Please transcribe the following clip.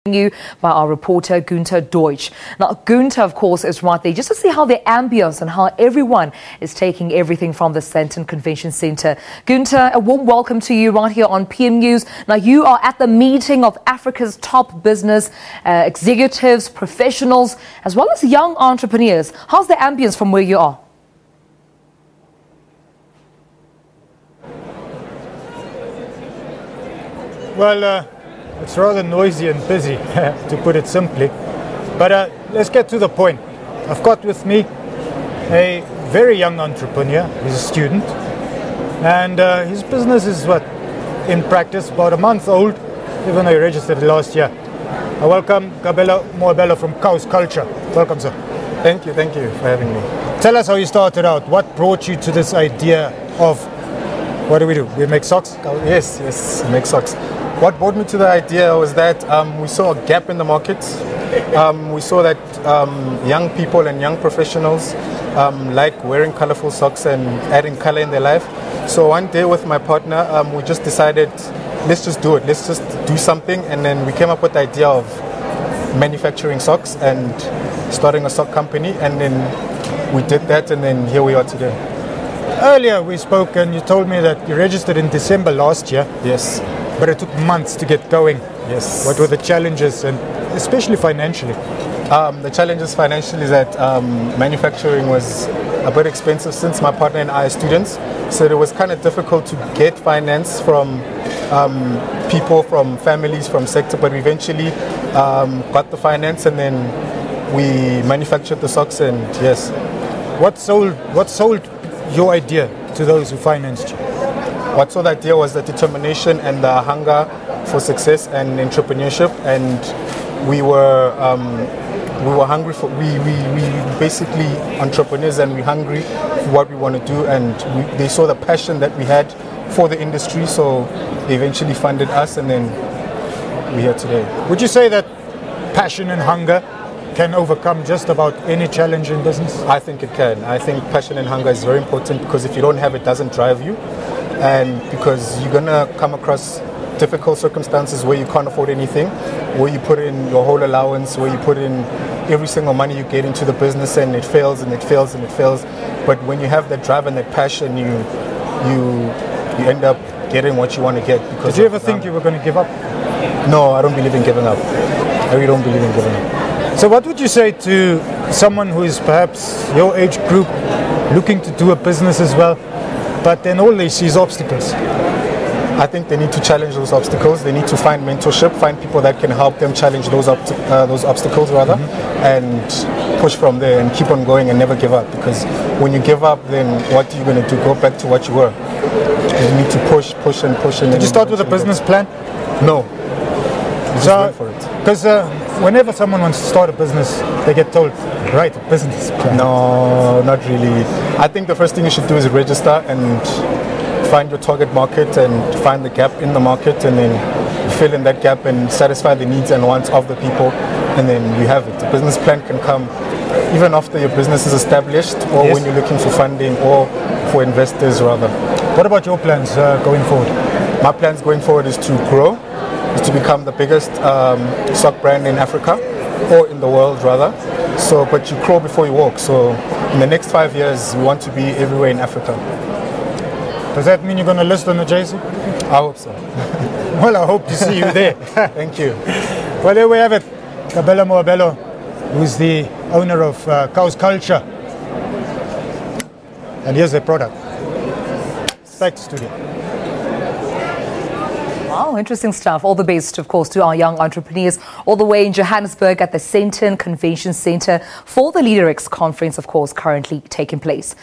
You by our reporter Gunther Deutsch. Now Gunther, of course, is right there just to see how the ambience and how everyone is taking everything from the Sandton Convention Centre. Gunther, a warm welcome to you right here on PM News. Now you are at the meeting of Africa's top business executives, professionals, as well as young entrepreneurs. How's the ambience from where you are? Well, it's rather noisy and busy, to put it simply. But let's get to the point. I've got with me a very young entrepreneur. He's a student. And his business is, in practice, about a month old, even though he registered last year. I welcome Kabelo Moabelo from Cows Culture. Welcome, sir. Thank you for having me. Tell us how you started out. What brought you to this idea of, what do? We make socks? Yes, make socks. What brought me to the idea was that we saw a gap in the market. We saw that young people and young professionals like wearing colorful socks and adding color in their life. So one day with my partner, we just decided, let's just do it. Let's just do something. And then we came up with the idea of manufacturing socks and starting a sock company. And then we did that, and then here we are today. Earlier we spoke and you told me that you registered in December last year. Yes. But it took months to get going. Yes. What were the challenges, and especially financially? The challenges financially is that manufacturing was a bit expensive since my partner and I are students. So it was kind of difficult to get finance from people, from families, from sector. But we eventually got the finance, and then we manufactured the socks. And yes. What sold your idea to those who financed you? What sold the idea was the determination and the hunger for success and entrepreneurship, and we were hungry for we basically entrepreneurs, and we're hungry for what we want to do, and they saw the passion that we had for the industry, so they eventually funded us, and then we're here today. Would you say that passion and hunger can overcome just about any challenge in business? I think it can. I think passion and hunger is very important, because if you don't have it, it doesn't drive you. And because you're going to come across difficult circumstances where you can't afford anything, where you put in your whole allowance, where you put in every single money you get into the business, and it fails and it fails and it fails. But when you have that drive and that passion, you end up getting what you want to get. Did you ever think you were going to give up? No, I don't believe in giving up. I really don't believe in giving up. So what would you say to someone who is perhaps your age group, looking to do a business as well, but then all they see is obstacles? I think they need to challenge those obstacles. They need to find mentorship, find people that can help them challenge those obstacles and push from there and keep on going and never give up. Because when you give up, then what are you going to do? Go back to what you were. You need to push and push. Did you start with a business plan? No. So, because whenever someone wants to start a business, they get told, write a business plan. No, not really. I think the first thing you should do is register and find your target market and find the gap in the market, and then fill in that gap and satisfy the needs and wants of the people, and then you have it. The business plan can come even after your business is established, or when you're looking for funding or for investors rather. What about your plans going forward? My plans going forward is to grow, is to become the biggest sock brand in Africa, or in the world rather. So, but you crawl before you walk. So in the next 5 years, we want to be everywhere in Africa. Does that mean you're going to list on the JC? I hope so. Well, I hope to see you there. Thank you. Well, there we have it. Kabelo Moabelo, who's the owner of Cows Culture. And here's their product. Back to studio. Wow, interesting stuff. All the best, of course, to our young entrepreneurs all the way in Johannesburg at the Sandton Convention Centre for the Leaderex conference, of course, currently taking place.